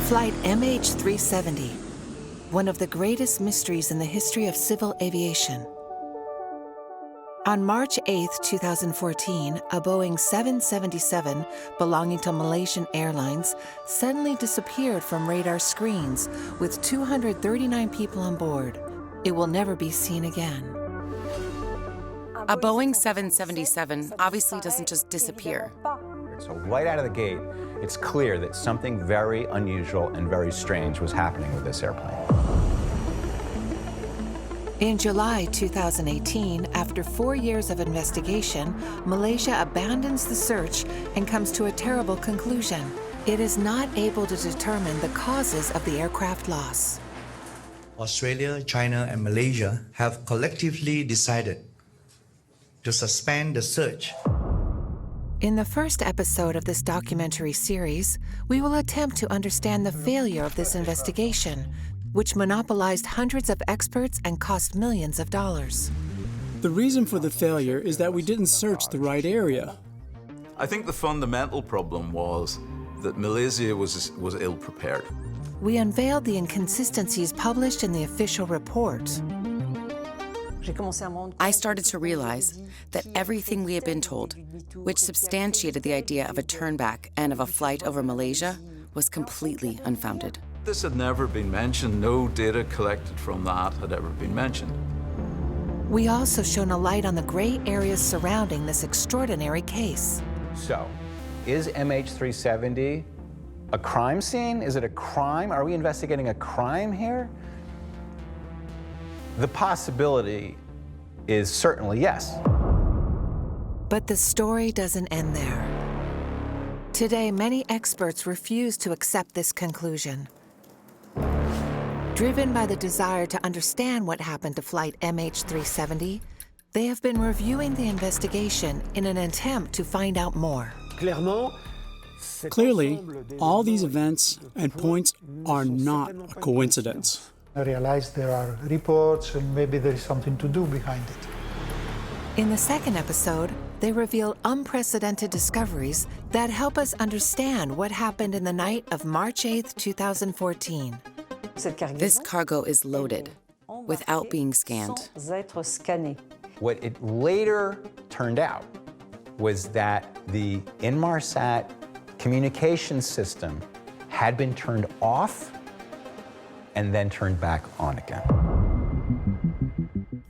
Flight MH370, one of the greatest mysteries in the history of civil aviation. On March 8, 2014, a Boeing 777 belonging to Malaysian Airlines suddenly disappeared from radar screens with 239 people on board. It will never be seen again. A Boeing 777 obviously doesn't just disappear. So right out of the gate, it's clear that something very unusual and very strange was happening with this airplane. In July 2018, after 4 years of investigation, Malaysia abandons the search and comes to a terrible conclusion. It is not able to determine the causes of the aircraft loss. Australia, China, and Malaysia have collectively decided to suspend the search. In the first episode of this documentary series, we will attempt to understand the failure of this investigation, which monopolized hundreds of experts and cost millions of dollars. The reason for the failure is that we didn't search the right area. I think the fundamental problem was that Malaysia was ill-prepared. We unveiled the inconsistencies published in the official report. I started to realize that everything we had been told, which substantiated the idea of a turnback and of a flight over Malaysia, was completely unfounded. This had never been mentioned. No data collected from that had ever been mentioned. We also shone a light on the gray areas surrounding this extraordinary case. So, is MH370 a crime scene? Is it a crime? Are we investigating a crime here? The possibility is certainly yes. But the story doesn't end there. Today, many experts refuse to accept this conclusion. Driven by the desire to understand what happened to Flight MH370, they have been reviewing the investigation in an attempt to find out more. Clearly, all these events and points are not a coincidence. I realize there are reports and maybe there is something to do behind it. In the second episode, they reveal unprecedented discoveries that help us understand what happened in the night of March 8, 2014. This cargo is loaded without being scanned. What it later turned out was that the Inmarsat communication system had been turned off and then turned back on again.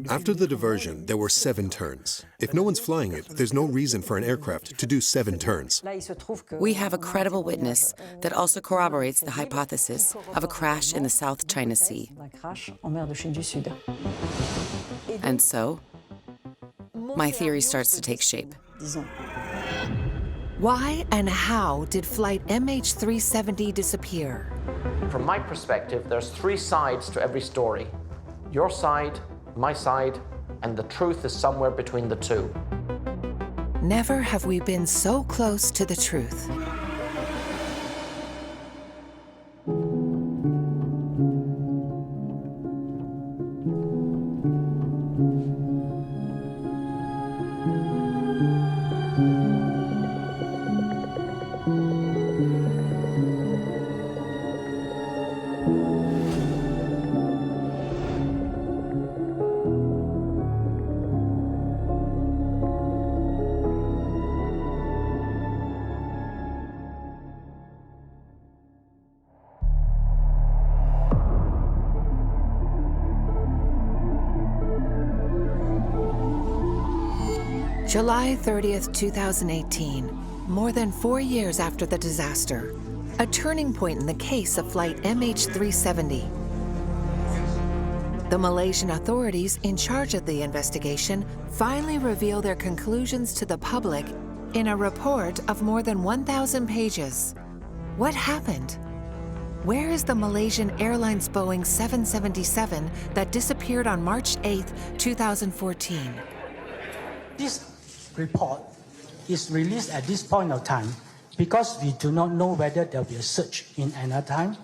After the diversion, there were 7 turns. If no one's flying it, there's no reason for an aircraft to do 7 turns. We have a credible witness that also corroborates the hypothesis of a crash in the South China Sea. And so, my theory starts to take shape. Why and how did Flight MH370 disappear? From my perspective, there's 3 sides to every story. Your side, my side, and the truth is somewhere between the 2. Never have we been so close to the truth. July 30th, 2018, more than 4 years after the disaster, a turning point in the case of Flight MH370. The Malaysian authorities in charge of the investigation finally reveal their conclusions to the public in a report of more than 1,000 pages. What happened? Where is the Malaysian Airlines Boeing 777 that disappeared on March 8th, 2014? This report is released at this point of time because we do not know whether there will be a search in another time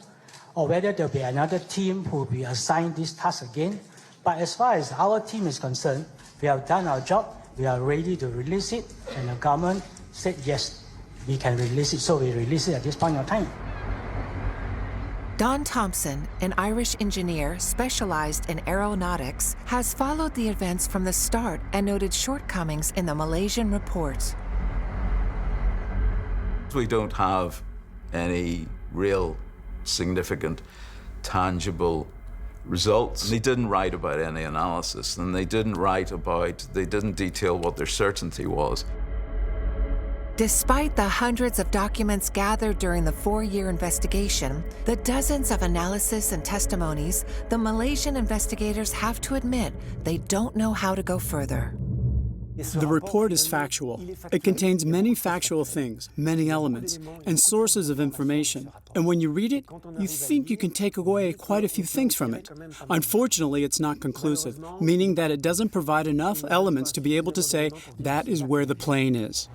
or whether there will be another team who will be assigned this task again. But as far as our team is concerned, we have done our job, we are ready to release it, and the government said yes, we can release it, so we release it at this point of time. Don Thompson, an Irish engineer specialized in aeronautics, has followed the events from the start and noted shortcomings in the Malaysian report. We don't have any real significant, tangible results. They didn't write about any analysis, and they didn't detail what their certainty was. Despite the hundreds of documents gathered during the 4-year investigation, the dozens of analysis and testimonies, the Malaysian investigators have to admit they don't know how to go further. The report is factual. It contains many factual things, many elements, and sources of information. And when you read it, you think you can take away quite a few things from it. Unfortunately, it's not conclusive, meaning that it doesn't provide enough elements to be able to say that is where the plane is.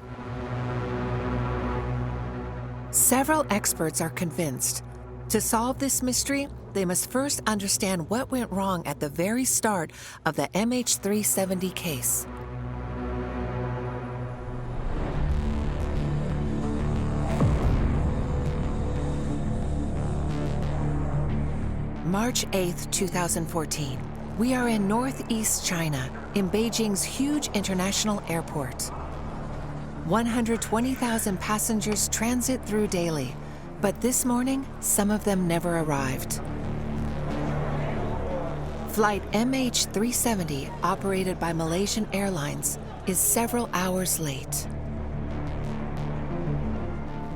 Several experts are convinced. To solve this mystery, they must first understand what went wrong at the very start of the MH370 case. March 8, 2014. We are in northeast China, in Beijing's huge international airport. 120,000 passengers transit through daily, but this morning, some of them never arrived. Flight MH370, operated by Malaysian Airlines, is several hours late.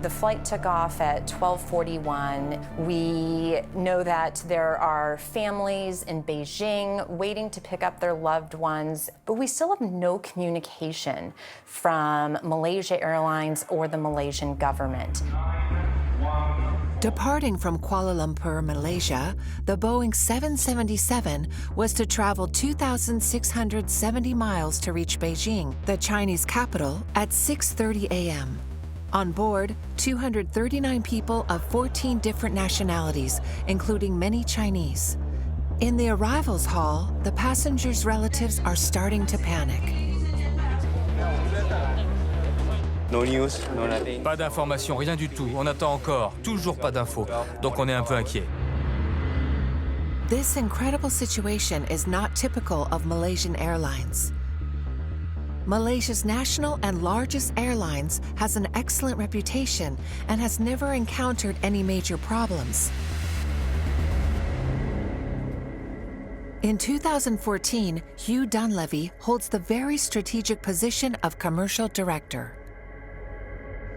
The flight took off at 12:41. We know that there are families in Beijing waiting to pick up their loved ones, but we still have no communication from Malaysia Airlines or the Malaysian government. Departing from Kuala Lumpur, Malaysia, the Boeing 777 was to travel 2,670 miles to reach Beijing, the Chinese capital, at 6:30 a.m. On board, 239 people of 14 different nationalities, including many Chinese. In the arrivals hall, the passengers' relatives are starting to panic. No news, no nothing. Pas d'informations, rien du tout. On attend encore, toujours pas d'infos. Donc on est un peu inquiet. This incredible situation is not typical of Malaysian Airlines. Malaysia's national and largest airlines has an excellent reputation and has never encountered any major problems. In 2014, Hugh Dunleavy holds the very strategic position of commercial director.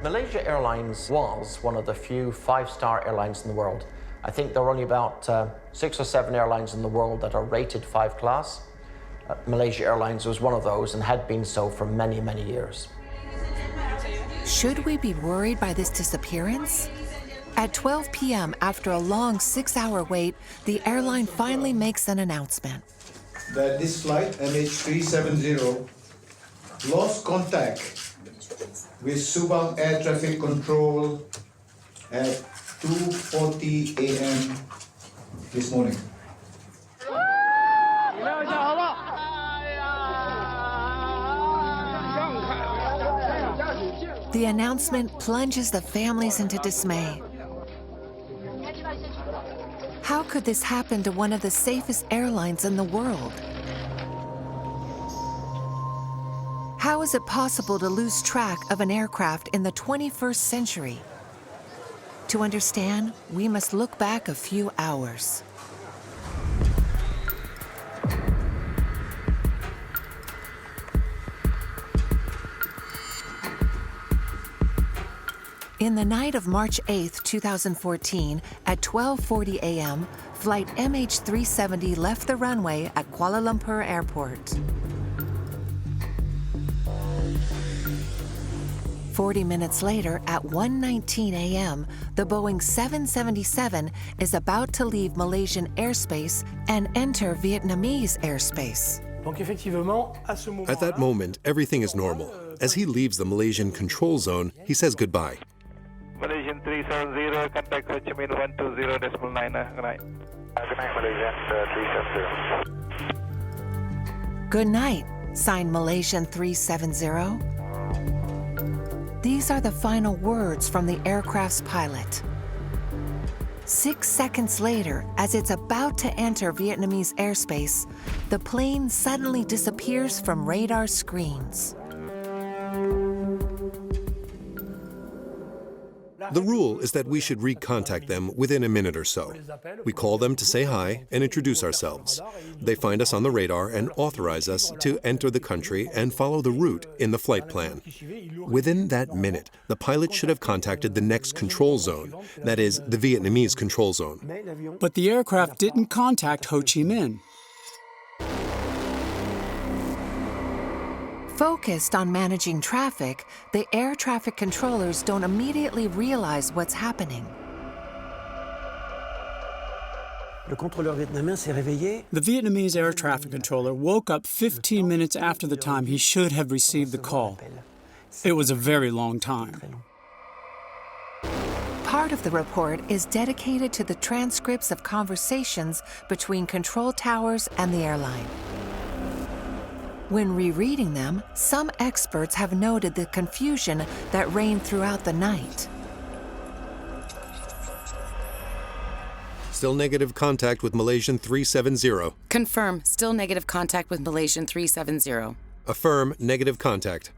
Malaysia Airlines was one of the few 5-star airlines in the world. I think there are only about 6 or 7 airlines in the world that are rated 5 class. Malaysia Airlines was one of those and had been so for many, many years. Should we be worried by this disappearance? At 12 p.m., after a long 6-hour wait, the airline finally makes an announcement. That this flight, MH370, lost contact with Subang Air Traffic Control at 2:40 a.m. this morning. The announcement plunges the families into dismay. How could this happen to one of the safest airlines in the world? How is it possible to lose track of an aircraft in the 21st century? To understand, we must look back a few hours. In the night of March 8, 2014, at 12:40 a.m., flight MH370 left the runway at Kuala Lumpur Airport. 40 minutes later, at 1:19 a.m., the Boeing 777 is about to leave Malaysian airspace and enter Vietnamese airspace. At that moment, everything is normal. As he leaves the Malaysian control zone, he says goodbye. Malaysian 370, contact Ho Chi Minh 120.9. Good night. Good night, Malaysian 370. Good night, signed Malaysian 370. These are the final words from the aircraft's pilot. 6 seconds later, as it's about to enter Vietnamese airspace, the plane suddenly disappears from radar screens. The rule is that we should recontact them within a minute or so. We call them to say hi and introduce ourselves. They find us on the radar and authorize us to enter the country and follow the route in the flight plan. Within that minute, the pilot should have contacted the next control zone, that is, the Vietnamese control zone. But the aircraft didn't contact Ho Chi Minh. Focused on managing traffic, the air traffic controllers don't immediately realize what's happening. The Vietnamese air traffic controller woke up 15 minutes after the time he should have received the call. It was a very long time. Part of the report is dedicated to the transcripts of conversations between control towers and the airline. When rereading them, some experts have noted the confusion that reigned throughout the night. Still negative contact with Malaysian 370. Confirm, still negative contact with Malaysian 370. Affirm, negative contact.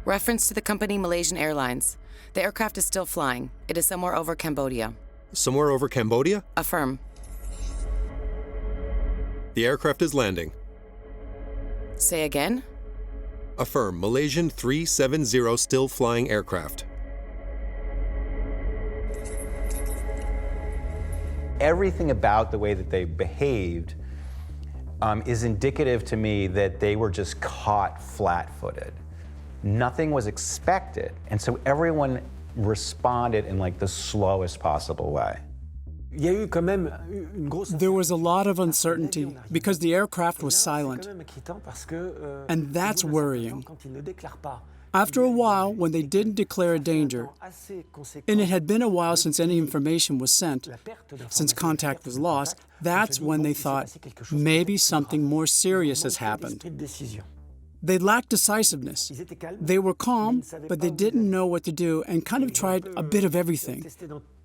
Reference to the company Malaysian Airlines. The aircraft is still flying. It is somewhere over Cambodia. Somewhere over Cambodia? Affirm. The aircraft is landing. Say again? Affirm, Malaysian 370 still flying aircraft. Everything about the way that they behaved is indicative to me that they were just caught flat-footed. Nothing was expected, and so everyone responded in like the slowest possible way. There was a lot of uncertainty because the aircraft was silent, and that's worrying. After a while, when they didn't declare a danger, and it had been a while since any information was sent, since contact was lost, that's when they thought maybe something more serious has happened. They lacked decisiveness. They were calm, but they didn't know what to do and kind of tried a bit of everything,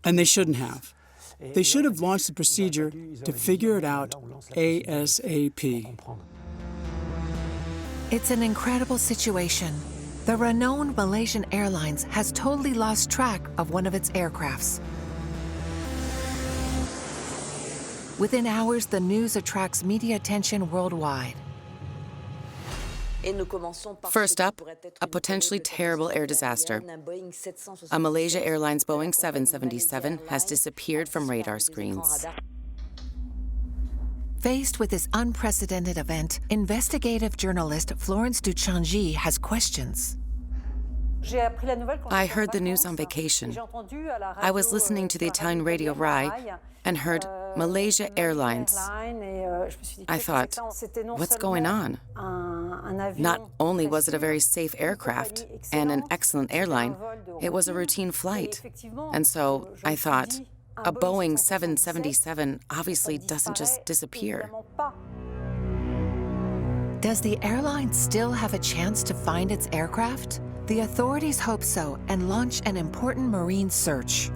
and they shouldn't have. They should have launched the procedure to figure it out ASAP. It's an incredible situation. The renowned Malaysian Airlines has totally lost track of one of its aircrafts. Within hours, the news attracts media attention worldwide. First up, a potentially terrible air disaster. A Malaysia Airlines Boeing 777 has disappeared from radar screens. Faced with this unprecedented event, investigative journalist Florence de Changy has questions. I heard the news on vacation. I was listening to the Italian radio RAI and heard Malaysia Airlines. I thought, what's going on? Not only was it a very safe aircraft and an excellent airline, it was a routine flight. And so I thought, a Boeing 777 obviously doesn't just disappear. Does the airline still have a chance to find its aircraft? The authorities hope so and launch an important marine search.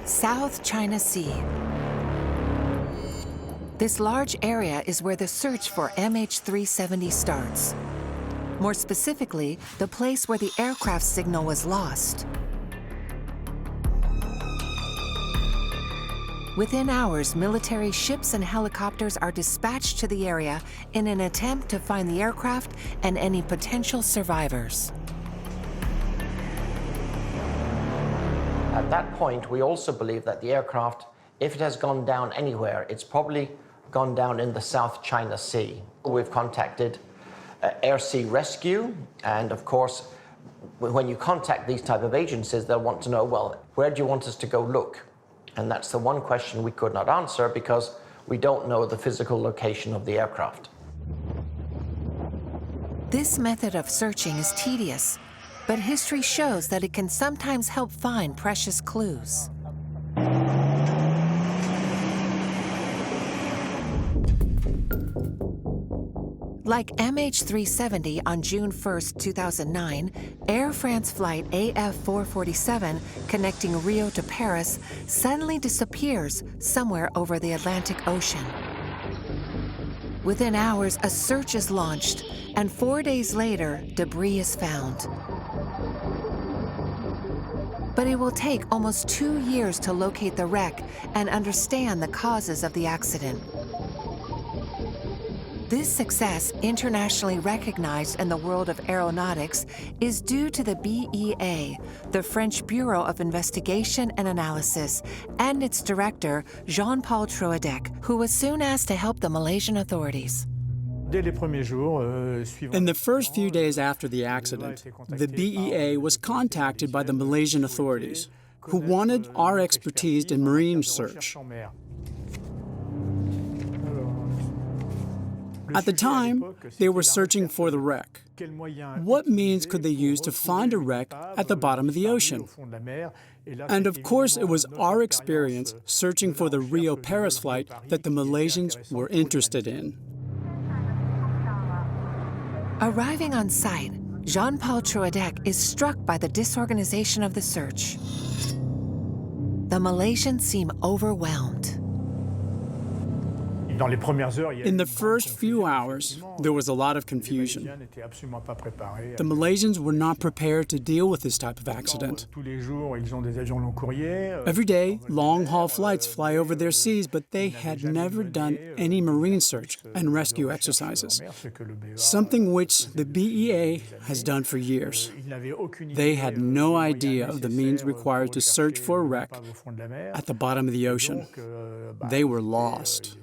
South China Sea. This large area is where the search for MH370 starts. More specifically, the place where the aircraft signal was lost. Within hours, military ships and helicopters are dispatched to the area in an attempt to find the aircraft and any potential survivors. At that point, we also believe that the aircraft, if it has gone down anywhere, it's probably gone down in the South China Sea. We've contacted Air Sea Rescue, and of course, when you contact these type of agencies, they'll want to know, well, where do you want us to go look? And that's the one question we could not answer because we don't know the physical location of the aircraft. This method of searching is tedious, but history shows that it can sometimes help find precious clues. Like MH370 on June 1, 2009, Air France flight AF447 connecting Rio to Paris suddenly disappears somewhere over the Atlantic Ocean. Within hours, a search is launched, and 4 days later, debris is found. But it will take almost 2 years to locate the wreck and understand the causes of the accident. This success, internationally recognized in the world of aeronautics, is due to the BEA, the French Bureau of Investigation and Analysis, and its director, Jean-Paul Troadec, who was soon asked to help the Malaysian authorities. In the first few days after the accident, the BEA was contacted by the Malaysian authorities, who wanted our expertise in marine search. At the time, they were searching for the wreck. What means could they use to find a wreck at the bottom of the ocean? And of course, it was our experience searching for the Rio-Paris flight that the Malaysians were interested in. Arriving on site, Jean-Paul Troadec is struck by the disorganization of the search. The Malaysians seem overwhelmed. In the first few hours, there was a lot of confusion. The Malaysians were not prepared to deal with this type of accident. Every day, long-haul flights fly over their seas, but they had never done any marine search and rescue exercises, something which the BEA has done for years. They had no idea of the means required to search for a wreck at the bottom of the ocean. They were lost.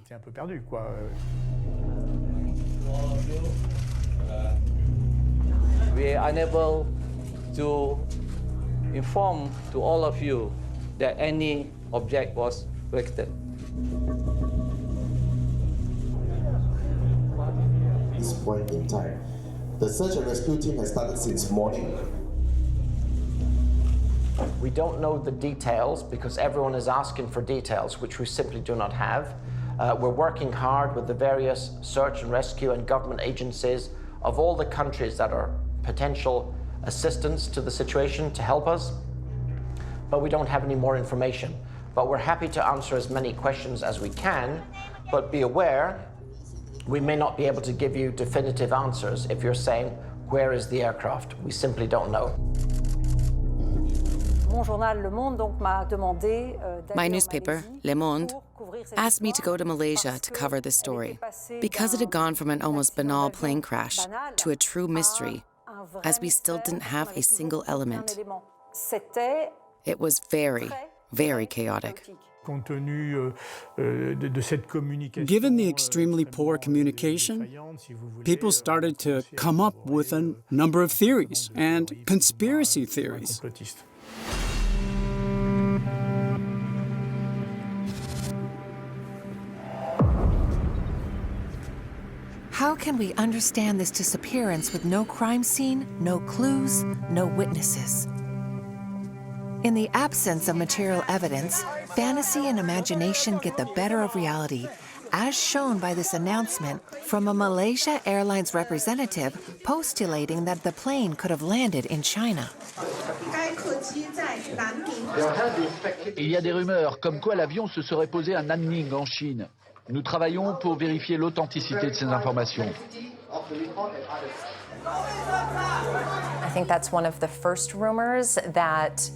We are unable to inform to all of you that any object was wrecked. This point in time, the search and rescue team has started since morning. We don't know the details because everyone is asking for details, which we simply do not have. We're working hard with the various search and rescue and government agencies of all the countries that are potential assistance to the situation to help us, but we don't have any more information. But we're happy to answer as many questions as we can, but be aware, we may not be able to give you definitive answers if you're saying, where is the aircraft? We simply don't know. My newspaper, Le Monde, asked me to go to Malaysia to cover this story because it had gone from an almost banal plane crash to a true mystery, as we still didn't have a single element. It was very, very chaotic. Given the extremely poor communication, people started to come up with a number of theories and conspiracy theories. How can we understand this disappearance with no crime scene, no clues, no witnesses? In the absence of material evidence, fantasy and imagination get the better of reality, as shown by this announcement from a Malaysia Airlines representative postulating that the plane could have landed in China. Il y a des rumeurs comme quoi l'avion se serait posé à Nanning en Chine. Nous travaillons pour vérifier l'authenticité de ces informations. I think that's one of the first rumors that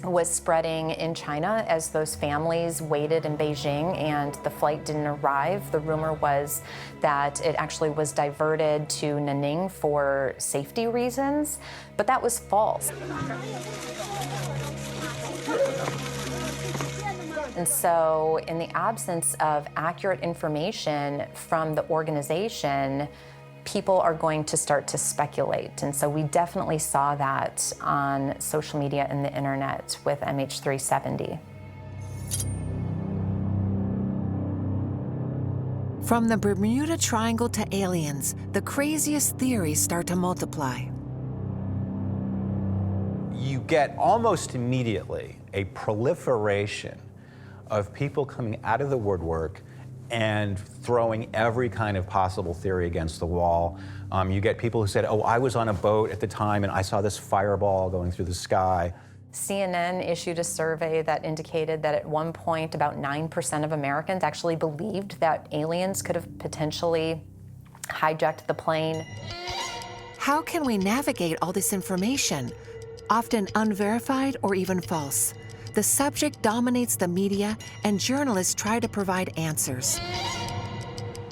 was spreading in China as those families waited in Beijing and the flight didn't arrive. The rumor was that it actually was diverted to Nanning for safety reasons, but that was false. And so in the absence of accurate information from the organization, people are going to start to speculate. And so we definitely saw that on social media and the internet with MH370. From the Bermuda Triangle to aliens, the craziest theories start to multiply. You get almost immediately a proliferation of people coming out of the woodwork and throwing every kind of possible theory against the wall. You get people who said, oh, I was on a boat at the time and I saw this fireball going through the sky. CNN issued a survey that indicated that at one point about 9% of Americans actually believed that aliens could have potentially hijacked the plane. How can we navigate all this information, often unverified or even false? The subject dominates the media, and journalists try to provide answers.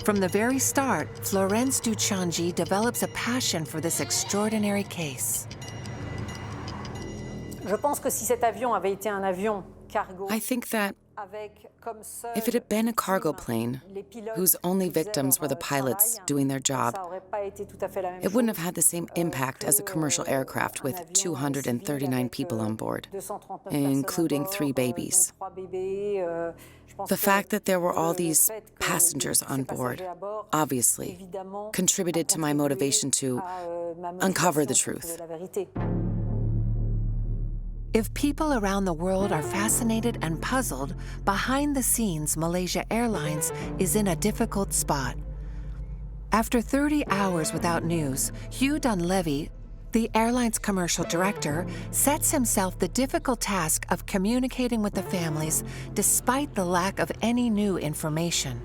From the very start, Florence de Changy develops a passion for this extraordinary case. I think that if it had been a cargo plane whose only victims were the pilots doing their job, it wouldn't have had the same impact as a commercial aircraft with 239 people on board, including 3 babies. The fact that there were all these passengers on board, obviously, contributed to my motivation to uncover the truth. If people around the world are fascinated and puzzled, behind the scenes, Malaysia Airlines is in a difficult spot. After 30 hours without news, Hugh Dunleavy, the airline's commercial director, sets himself the difficult task of communicating with the families despite the lack of any new information.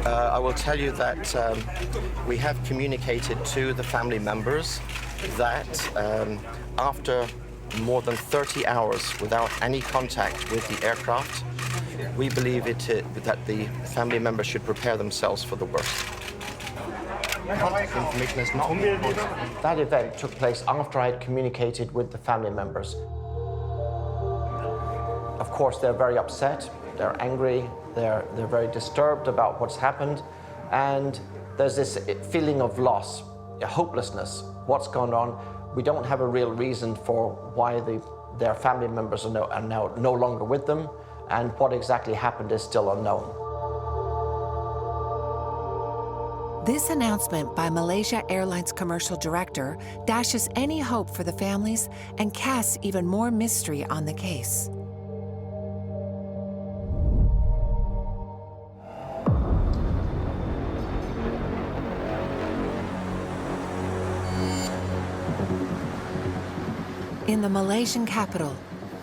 I will tell you that we have communicated to the family members that after more than 30 hours without any contact with the aircraft, we believe that the family members should prepare themselves for the worst. Information is not important. That event took place after I had communicated with the family members. Of course, they're very upset, they're angry, they're very disturbed about what's happened, and there's this feeling of loss, hopelessness, what's gone on. We don't have a real reason for why their family members are now no longer with them, and what exactly happened is still unknown. This announcement by Malaysia Airlines commercial director dashes any hope for the families and casts even more mystery on the case. In the Malaysian capital,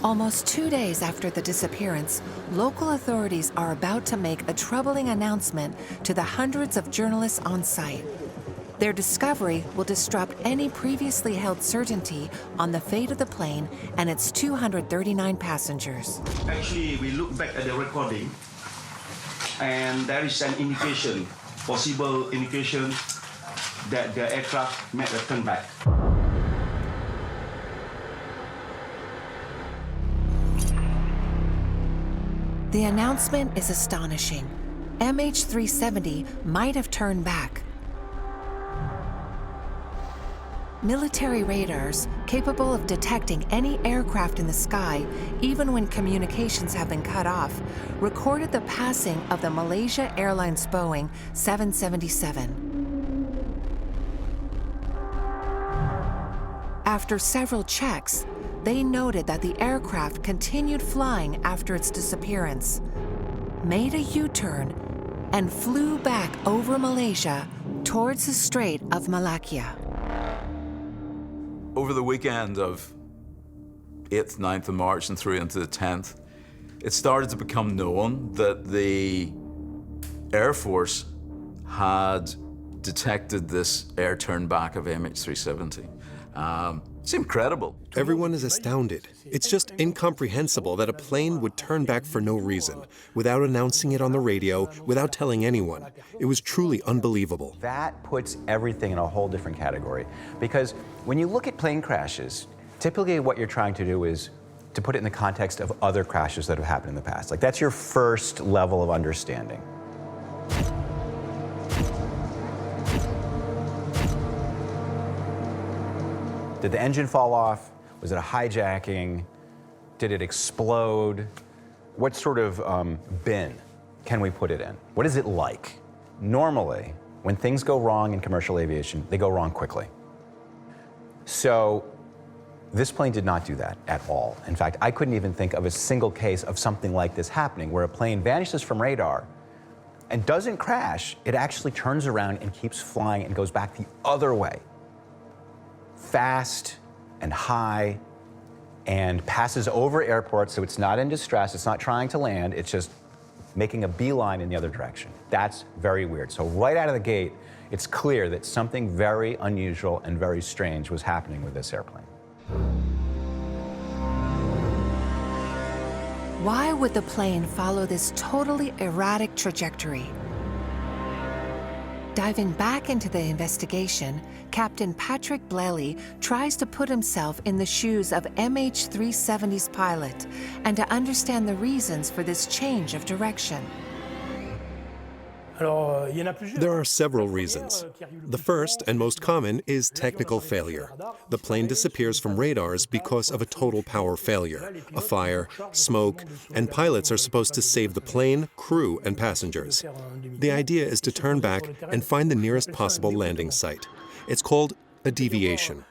almost 2 days after the disappearance, local authorities are about to make a troubling announcement to the hundreds of journalists on site. Their discovery will disrupt any previously held certainty on the fate of the plane and its 239 passengers. Actually, we look back at the recording, and there is an indication, possible indication, that the aircraft made a turn back. The announcement is astonishing. MH370 might have turned back. Military radars, capable of detecting any aircraft in the sky, even when communications have been cut off, recorded the passing of the Malaysia Airlines Boeing 777. After several checks, they noted that the aircraft continued flying after its disappearance, made a U-turn, and flew back over Malaysia towards the Strait of Malacca. Over the weekend of 8th, 9th of March and through into the 10th, it started to become known that the Air Force had detected this air turn back of MH370. It's incredible. Everyone is astounded. It's just incomprehensible that a plane would turn back for no reason, without announcing it on the radio, without telling anyone. It was truly unbelievable. That puts everything in a whole different category. Because when you look at plane crashes, typically what you're trying to do is to put it in the context of other crashes that have happened in the past. Like, that's your first level of understanding. Did the engine fall off? Was it a hijacking? Did it explode? What sort of bin can we put it in? What is it like? Normally, when things go wrong in commercial aviation, they go wrong quickly. So this plane did not do that at all. In fact, I couldn't even think of a single case of something like this happening, where a plane vanishes from radar and doesn't crash. It actually turns around and keeps flying and goes back the other way. Fast and high, and passes over airports, so it's not in distress, it's not trying to land, it's just making a beeline in the other direction. That's very weird. So right out of the gate, it's clear that something very unusual and very strange was happening with this airplane. Why would the plane follow this totally erratic trajectory? Diving back into the investigation, Captain Patrick Bleley tries to put himself in the shoes of MH370's pilot and to understand the reasons for this change of direction. There are several reasons. The first and most common is technical failure. The plane disappears from radars because of a total power failure, a fire, smoke, and pilots are supposed to save the plane, crew, and passengers. The idea is to turn back and find the nearest possible landing site. It's called a deviation.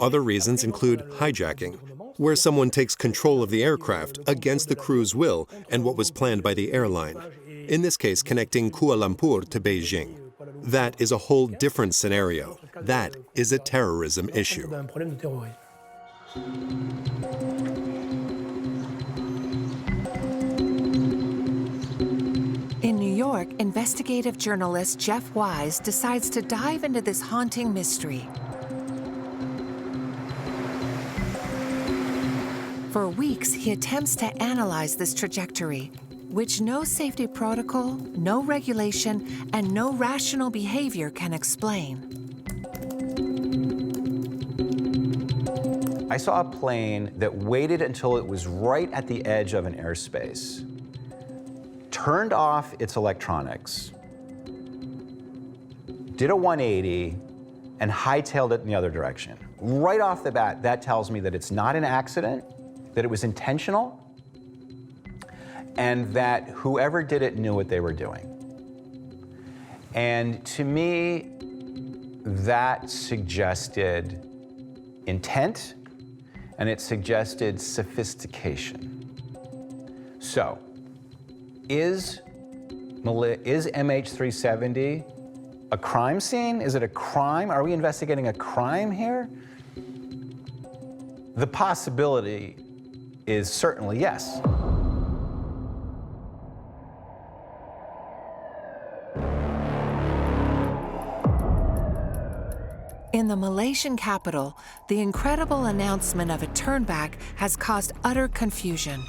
Other reasons include hijacking, where someone takes control of the aircraft against the crew's will and what was planned by the airline. In this case, connecting Kuala Lumpur to Beijing. That is a whole different scenario. That is a terrorism issue. In New York, investigative journalist Jeff Wise decides to dive into this haunting mystery. For weeks, he attempts to analyze this trajectory, which no safety protocol, no regulation, and no rational behavior can explain. I saw a plane that waited until it was right at the edge of an airspace, turned off its electronics, did a 180, and hightailed it in the other direction. Right off the bat, that tells me that it's not an accident, that it was intentional, and that whoever did it knew what they were doing. And to me, that suggested intent, and it suggested sophistication. So, is MH370 a crime scene? Is it a crime? Are we investigating a crime here? The possibility is certainly yes. In the Malaysian capital, the incredible announcement of a turnback has caused utter confusion.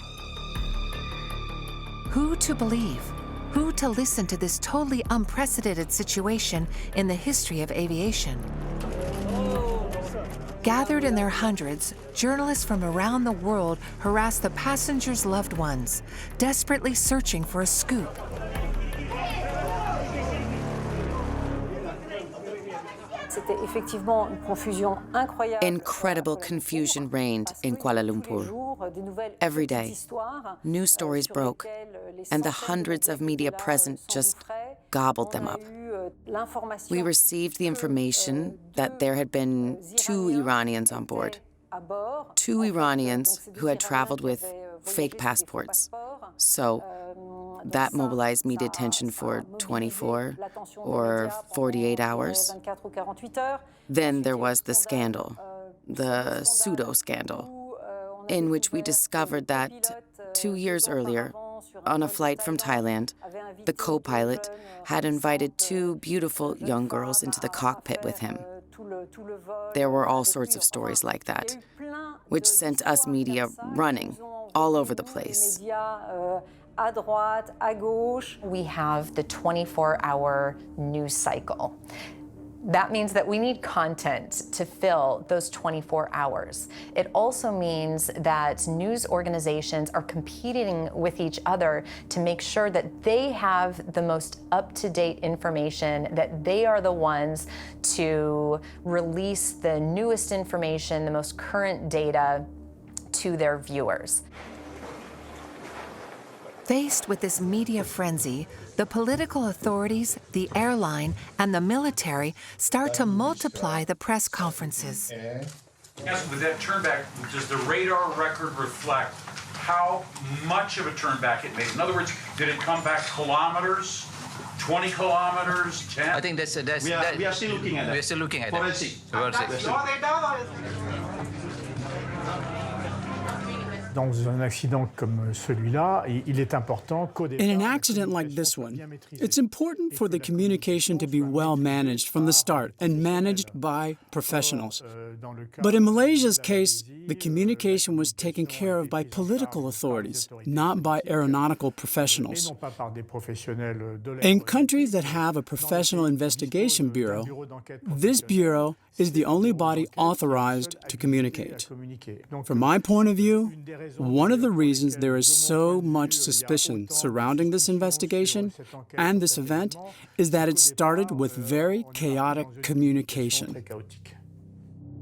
Who to believe? Who to listen to this totally unprecedented situation in the history of aviation? Gathered in their hundreds, journalists from around the world harass the passengers' loved ones, desperately searching for a scoop. Incredible confusion reigned in Kuala Lumpur. Every day, new stories broke, and the hundreds of media present just gobbled them up. We received the information that there had been 2 Iranians on board. 2 Iranians who had traveled with fake passports. So that mobilized media attention for 24 or 48 hours. Then there was the scandal, the pseudo-scandal, in which we discovered that 2 years earlier, on a flight from Thailand, the co-pilot had invited 2 beautiful young girls into the cockpit with him. There were all sorts of stories like that, which sent us media running all over the place. We have the 24-hour news cycle. That means that we need content to fill those 24 hours. It also means that news organizations are competing with each other to make sure that they have the most up-to-date information, that they are the ones to release the newest information, the most current data to their viewers. Faced with this media frenzy, the political authorities, the airline, and the military start to multiply the press conferences. Yes, with that turnback, does the radar record reflect how much of a turn back it made? In other words, did it come back kilometers, 20 kilometers, 10? I think we are still looking at that. We're still looking at Forensic. Dans un accident comme celui-là, il est important qu'au départ... In an accident like this one, it's important for the communication to be well managed from the start and managed by professionals. But in Malaysia's case, the communication was taken care of by political authorities, not by aeronautical professionals. In countries that have a professional investigation bureau, this bureau is the only body authorized to communicate. From my point of view, one of the reasons there is so much suspicion surrounding this investigation and this event is that it started with very chaotic communication.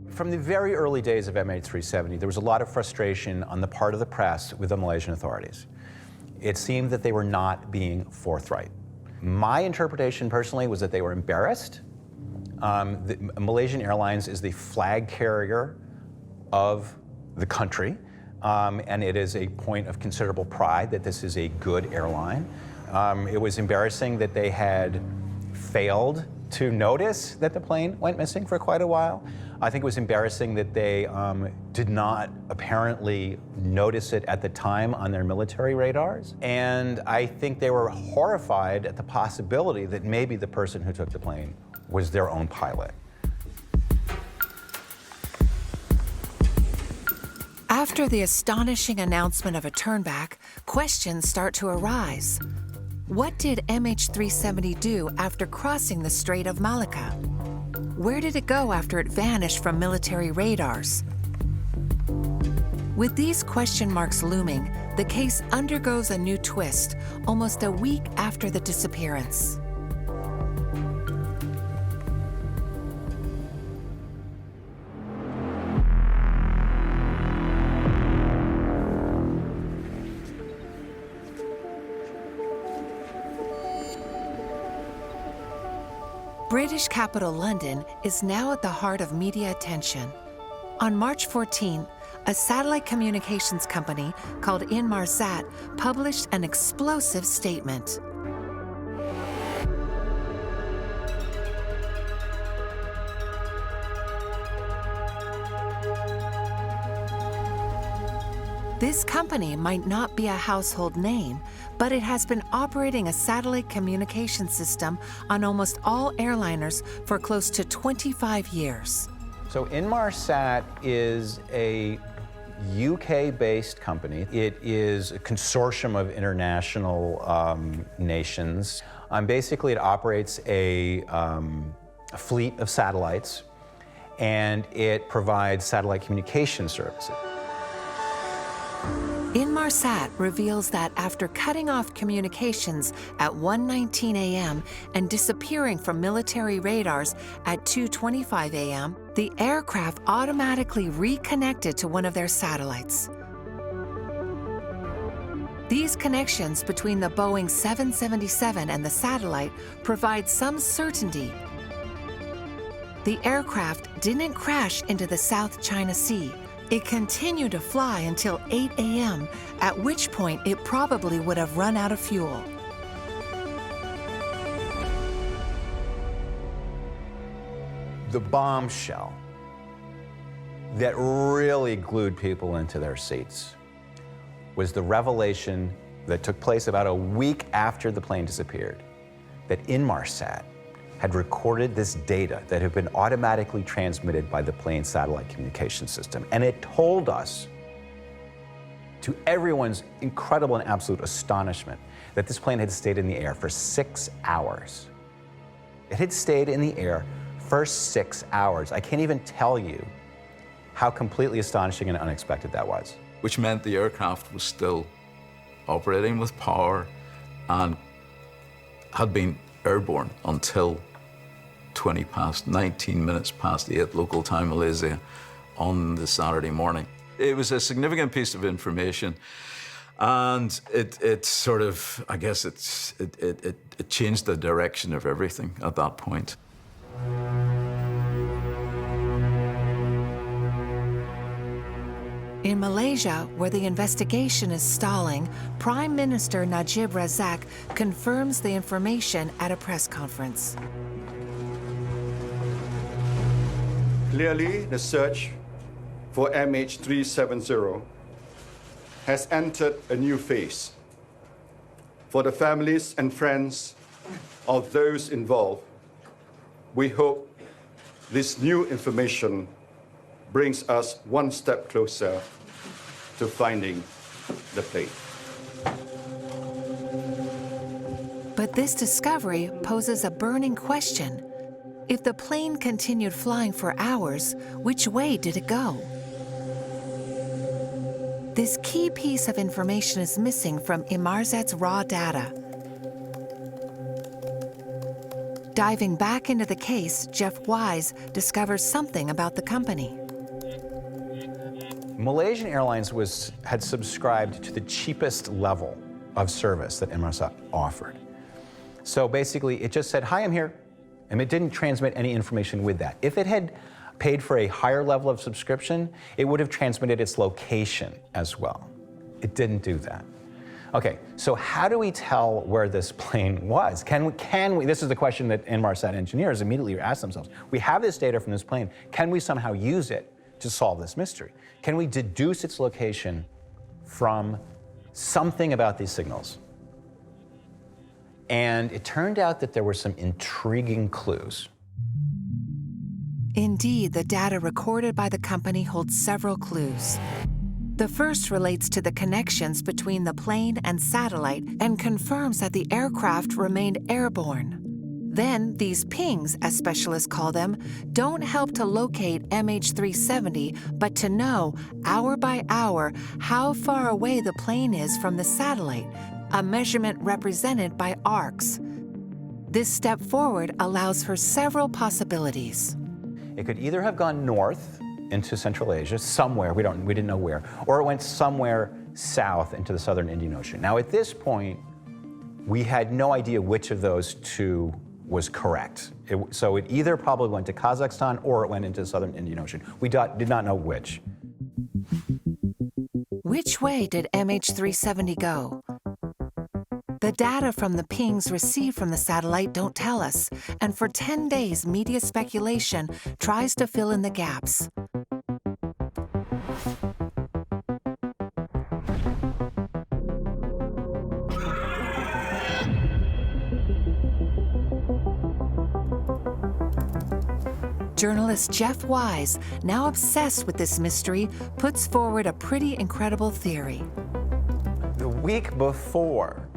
From the very early days of MH370, there was a lot of frustration on the part of the press with the Malaysian authorities. It seemed that they were not being forthright. My interpretation personally was that they were embarrassed. Malaysian Airlines is the flag carrier of the country, and it is a point of considerable pride that this is a good airline. It was embarrassing that they had failed to notice that the plane went missing for quite a while. I think it was embarrassing that they did not apparently notice it at the time on their military radars. And I think they were horrified at the possibility that maybe the person who took the plane was their own pilot. After the astonishing announcement of a turnback, questions start to arise. What did MH370 do after crossing the Strait of Malacca? Where did it go after it vanished from military radars? With these question marks looming, the case undergoes a new twist almost a week after the disappearance. British capital London is now at the heart of media attention. On March 14, a satellite communications company called Inmarsat published an explosive statement. This company might not be a household name, but it has been operating a satellite communication system on almost all airliners for close to 25 years. So Inmarsat is a UK-based company. It is a consortium of international nations. Basically, it operates a fleet of satellites, and it provides satellite communication services. Inmarsat reveals that after cutting off communications at 1:19 a.m. and disappearing from military radars at 2:25 a.m., the aircraft automatically reconnected to one of their satellites. These connections between the Boeing 777 and the satellite provide some certainty. The aircraft didn't crash into the South China Sea. It continued to fly until 8 a.m., at which point it probably would have run out of fuel. The bombshell that really glued people into their seats was the revelation that took place about a week after the plane disappeared, that Inmarsat had recorded this data that had been automatically transmitted by the plane's satellite communication system. And it told us, to everyone's incredible and absolute astonishment, that this plane had stayed in the air for 6 hours. It had stayed in the air for 6 hours. I can't even tell you how completely astonishing and unexpected that was. Which meant the aircraft was still operating with power and had been airborne until 19 minutes past 8 local time Malaysia on the Saturday morning. It was a significant piece of information, and it sort of, I guess it changed the direction of everything at that point. In Malaysia, where the investigation is stalling, Prime Minister Najib Razak confirms the information at a press conference. Clearly, the search for MH370 has entered a new phase. For the families and friends of those involved, we hope this new information brings us one step closer to finding the plane. But this discovery poses a burning question. If the plane continued flying for hours, which way did it go? This key piece of information is missing from Inmarsat's raw data. Diving back into the case, Jeff Wise discovers something about the company. Malaysian Airlines had subscribed to the cheapest level of service that Inmarsat offered. So basically, it just said, "Hi, I'm here," and it didn't transmit any information with that. If it had paid for a higher level of subscription, it would have transmitted its location as well. It didn't do that. Okay, so how do we tell where this plane was? Can we, this is the question that Inmarsat engineers immediately ask themselves. We have this data from this plane. Can we somehow use it to solve this mystery? Can we deduce its location from something about these signals? And it turned out that there were some intriguing clues. Indeed, the data recorded by the company holds several clues. The first relates to the connections between the plane and satellite and confirms that the aircraft remained airborne. Then, these pings, as specialists call them, don't help to locate MH370, but to know, hour by hour, how far away the plane is from the satellite, a measurement represented by arcs. This step forward allows for several possibilities. It could either have gone north into Central Asia, somewhere, we didn't know where, or it went somewhere south into the southern Indian Ocean. Now, at this point, we had no idea which of those two was correct. So it either probably went to Kazakhstan or it went into the southern Indian Ocean. We did not know which. Which way did MH370 go? The data from the pings received from the satellite don't tell us, and for 10 days, media speculation tries to fill in the gaps. Journalist Jeff Wise, now obsessed with this mystery, puts forward a pretty incredible theory. The week before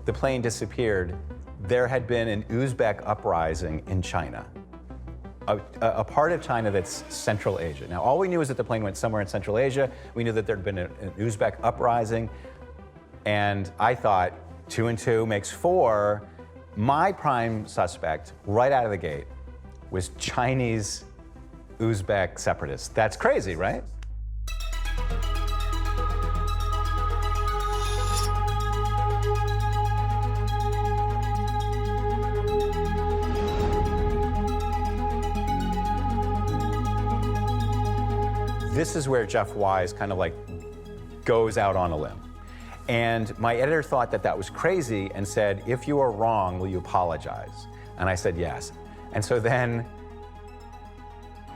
the plane disappeared, there had been an Uzbek uprising in China, a part of China that's Central Asia. Now, all we knew is that the plane went somewhere in Central Asia. We knew that there'd been an Uzbek uprising, and I thought 2 and 2 makes 4. My prime suspect, right out of the gate, was Chinese Uzbek separatists. That's crazy, right? This is where Jeff Wise kind of like goes out on a limb. And my editor thought that that was crazy and said, "If you are wrong, will you apologize?" And I said yes. And so then,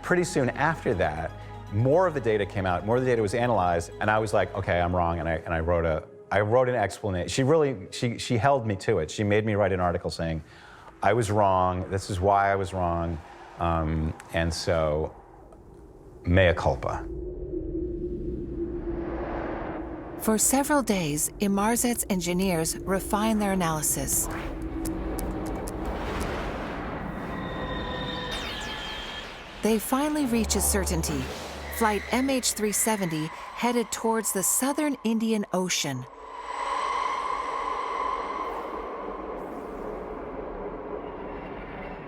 pretty soon after that, more of the data came out, more of the data was analyzed, and I was like, okay, I'm wrong, and I wrote an explanation. She held me to it. She made me write an article saying, I was wrong, this is why I was wrong, and so, mea culpa. For several days, Inmarsat's engineers refine their analysis. They finally reach a certainty. Flight MH370 headed towards the southern Indian Ocean.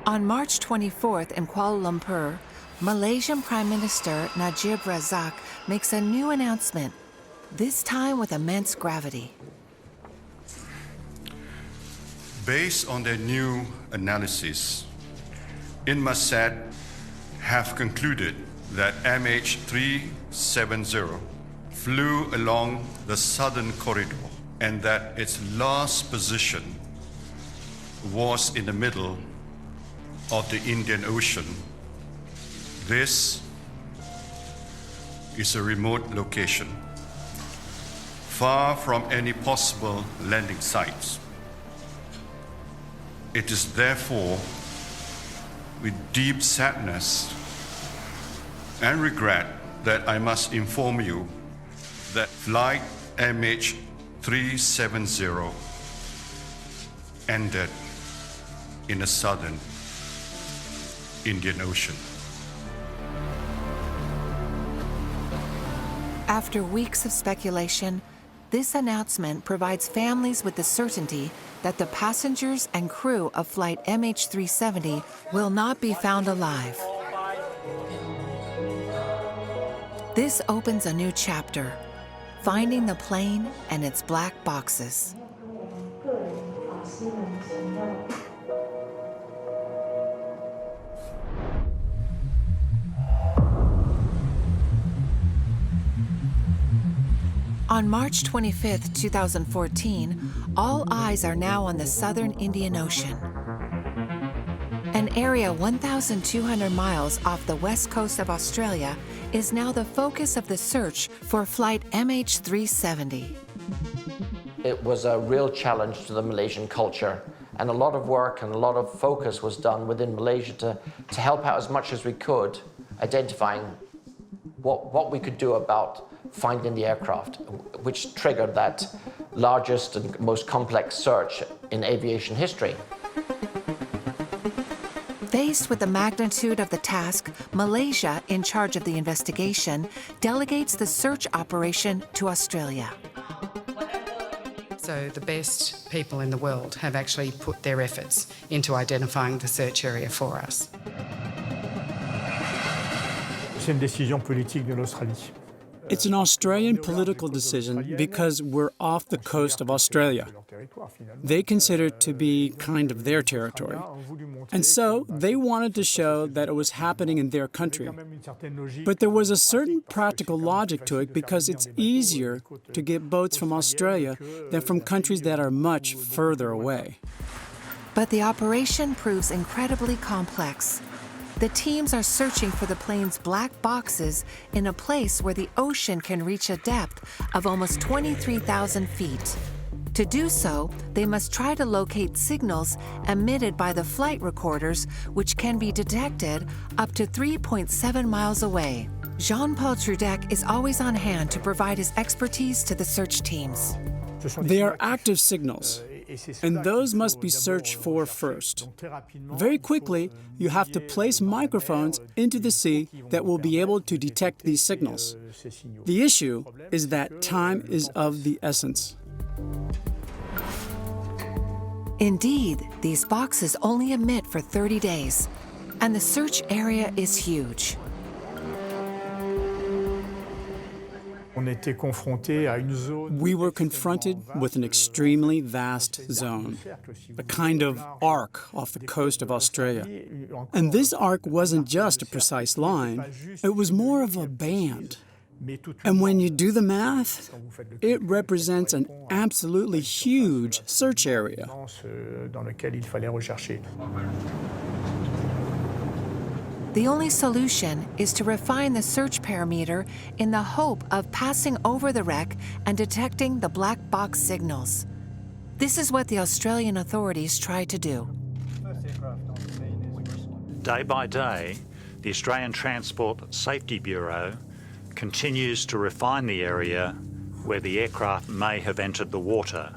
On March 24th in Kuala Lumpur, Malaysian Prime Minister Najib Razak makes a new announcement, this time with immense gravity. Based on their new analysis, Inmarsat have concluded that MH370 flew along the southern corridor and that its last position was in the middle of the Indian Ocean. This is a remote location, far from any possible landing sites. It is therefore with deep sadness and regret that I must inform you that flight MH370 ended in the southern Indian Ocean. After weeks of speculation, this announcement provides families with the certainty that the passengers and crew of flight MH370 will not be found alive. This opens a new chapter, finding the plane and its black boxes. On March 25, 2014, all eyes are now on the southern Indian Ocean. An area 1,200 miles off the west coast of Australia is now the focus of the search for flight MH370. It was a real challenge to the Malaysian culture, and a lot of work and a lot of focus was done within Malaysia to help out as much as we could, identifying what we could do about finding the aircraft, which triggered that largest and most complex search in aviation history. Faced with the magnitude of the task, Malaysia, in charge of the investigation, delegates the search operation to Australia. So the best people in the world have actually put their efforts into identifying the search area for us. C'est une décision politique de l'Australie. It's an Australian political decision because we're off the coast of Australia. They consider it to be kind of their territory. And so they wanted to show that it was happening in their country. But there was a certain practical logic to it because it's easier to get boats from Australia than from countries that are much further away. But the operation proves incredibly complex. The teams are searching for the plane's black boxes in a place where the ocean can reach a depth of almost 23,000 feet. To do so, they must try to locate signals emitted by the flight recorders, which can be detected up to 3.7 miles away. Jean-Paul Trudec is always on hand to provide his expertise to the search teams. They are active signals, and those must be searched for first. Very quickly, you have to place microphones into the sea that will be able to detect these signals. The issue is that time is of the essence. Indeed, these boxes only emit for 30 days, and the search area is huge. We were confronted with an extremely vast zone, a kind of arc off the coast of Australia. And this arc wasn't just a precise line, it was more of a band. And when you do the math, it represents an absolutely huge search area. The only solution is to refine the search parameter in the hope of passing over the wreck and detecting the black box signals. This is what the Australian authorities try to do. Day by day, the Australian Transport Safety Bureau continues to refine the area where the aircraft may have entered the water,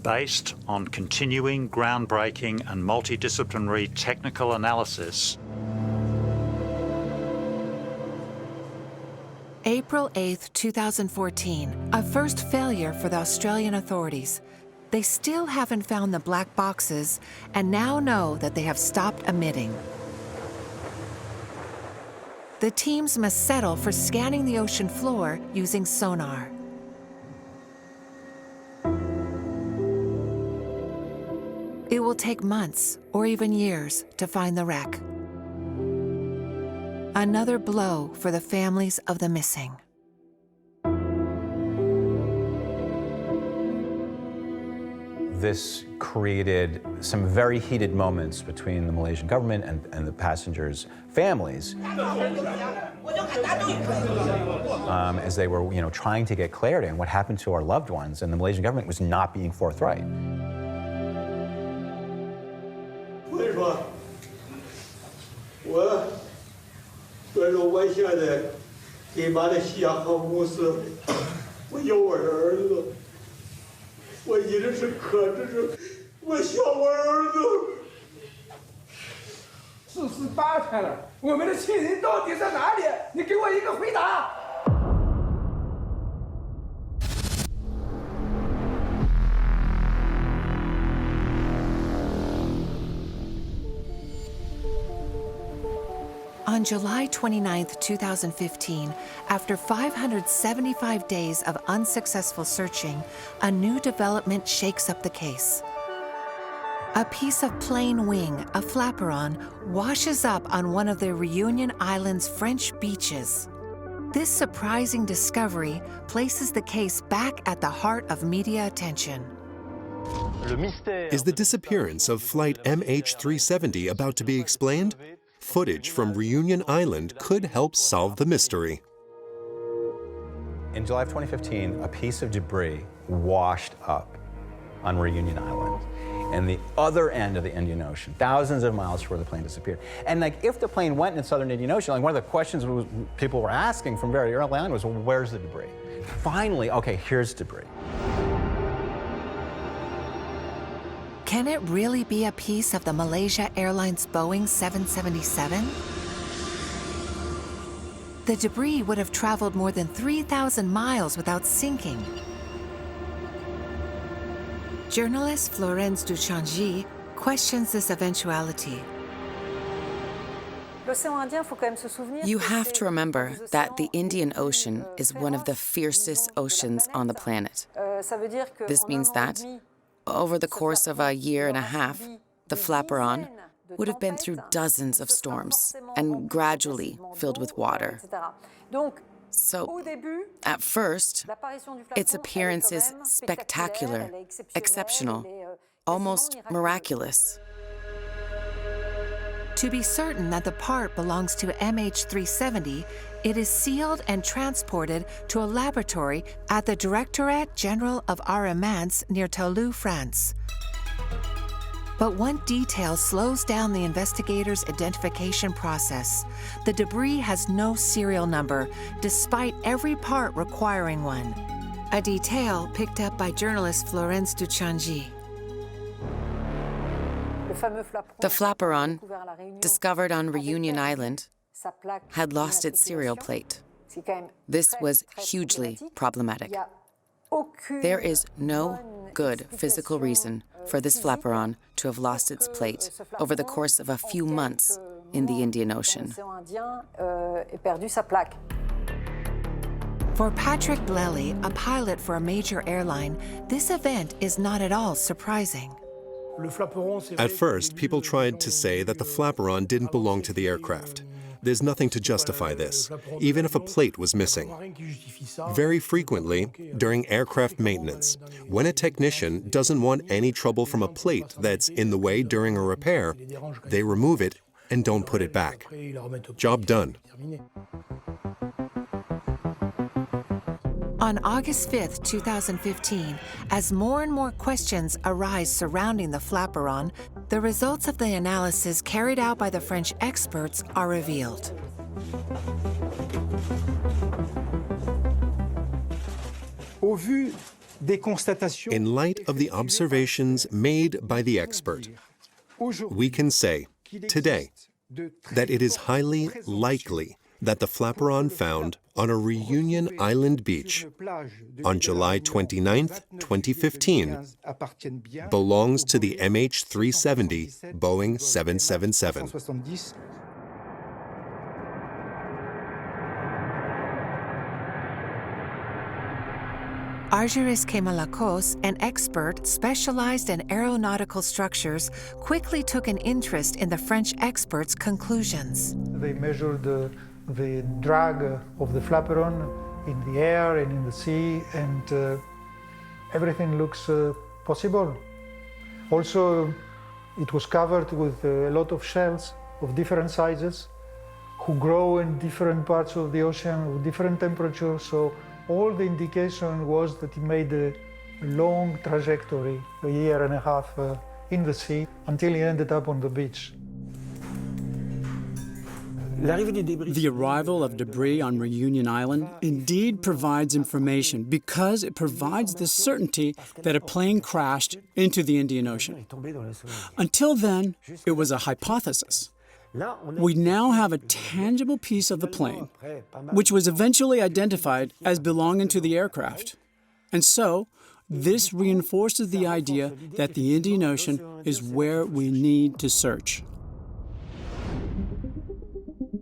based on continuing groundbreaking and multidisciplinary technical analysis. April 8, 2014, a first failure for the Australian authorities. They still haven't found the black boxes and now know that they have stopped emitting. The teams must settle for scanning the ocean floor using sonar. It will take months or even years to find the wreck. Another blow for the families of the missing. this created some very heated moments between the Malaysian government and the passengers' families as they were, trying to get clarity on what happened to our loved ones, and the Malaysian government was not being forthright. On July 29, 2015, after 575 days of unsuccessful searching, a new development shakes up the case. A piece of plane wing, a flaperon, washes up on one of the Reunion Island's French beaches. This surprising discovery places the case back at the heart of media attention. Is the disappearance of flight MH370 about to be explained? Footage from Reunion Island could help solve the mystery. In July of 2015, a piece of debris washed up on Reunion Island, and the other end of the Indian Ocean, thousands of miles from where the plane disappeared. And if the plane went in the southern Indian Ocean, one of the questions people were asking from very early on was, well, where's the debris? Finally, okay, here's debris. Can it really be a piece of the Malaysia Airlines Boeing 777? The debris would have traveled more than 3,000 miles without sinking. Journalist Florence de Changy questions this eventuality. You have to remember that the Indian Ocean is one of the fiercest oceans on the planet. This means that, over the course of a year and a half, the flaperon would have been through dozens of storms and gradually filled with water. So, at first, its appearance is spectacular, exceptional, almost miraculous. To be certain that the part belongs to MH370, it is sealed and transported to a laboratory at the Directorate General of Armaments near Toulouse, France. But one detail slows down the investigators' identification process. The debris has no serial number, despite every part requiring one. A detail picked up by journalist Florence de Changy. The flaperon, discovered on Reunion Island, had lost its serial plate. This was hugely problematic. There is no good physical reason for this flaperon to have lost its plate over the course of a few months in the Indian Ocean. For Patrick Blelly, a pilot for a major airline, this event is not at all surprising. At first, people tried to say that the flaperon didn't belong to the aircraft. There's nothing to justify this, even if a plate was missing. Very frequently, during aircraft maintenance, when a technician doesn't want any trouble from a plate that's in the way during a repair, they remove it and don't put it back. Job done. On August 5, 2015, as more and more questions arise surrounding the flaperon, the results of the analysis carried out by the French experts are revealed. In light of the observations made by the expert, we can say today that it is highly likely that the flaperon found on a Reunion Island beach on July 29, 2015, belongs to the MH370 Boeing 777. Argyris Kemalakos, an expert specialized in aeronautical structures, quickly took an interest in the French experts' conclusions. They measured the drag of the flaperon in the air and in the sea, and everything looks possible. Also, it was covered with a lot of shells of different sizes who grow in different parts of the ocean with different temperatures. So all the indication was that it made a long trajectory, a year and a half in the sea, until he ended up on the beach. The arrival of debris on Reunion Island indeed provides information because it provides the certainty that a plane crashed into the Indian Ocean. Until then, it was a hypothesis. We now have a tangible piece of the plane, which was eventually identified as belonging to the aircraft. And so, this reinforces the idea that the Indian Ocean is where we need to search.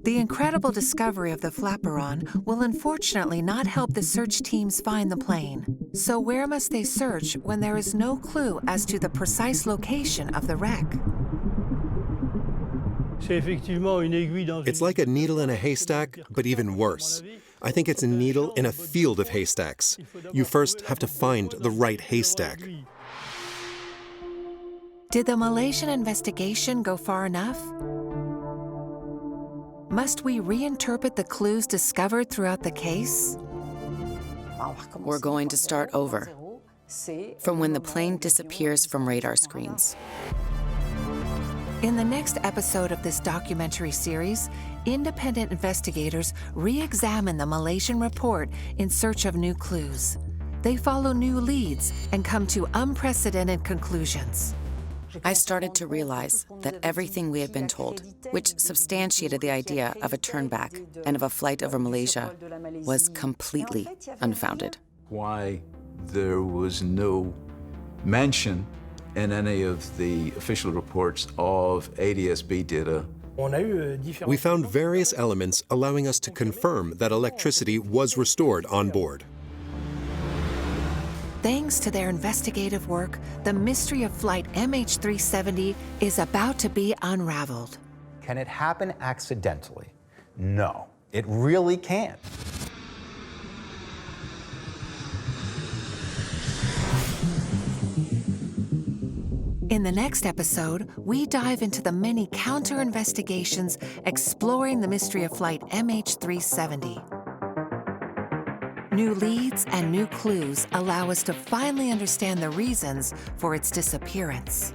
The incredible discovery of the flaperon will unfortunately not help the search teams find the plane. So where must they search when there is no clue as to the precise location of the wreck? It's like a needle in a haystack, but even worse. I think it's a needle in a field of haystacks. You first have to find the right haystack. Did the Malaysian investigation go far enough? Must we reinterpret the clues discovered throughout the case? We're going to start over, from when the plane disappears from radar screens. In the next episode of this documentary series, independent investigators re-examine the Malaysian report in search of new clues. They follow new leads and come to unprecedented conclusions. I started to realize that everything we had been told, which substantiated the idea of a turnback and of a flight over Malaysia, was completely unfounded. Why there was no mention in any of the official reports of ADS-B data. We found various elements allowing us to confirm that electricity was restored on board. Thanks to their investigative work, the mystery of Flight MH370 is about to be unraveled. Can it happen accidentally? No, it really can't. In the next episode, we dive into the many counter-investigations exploring the mystery of Flight MH370. New leads and new clues allow us to finally understand the reasons for its disappearance.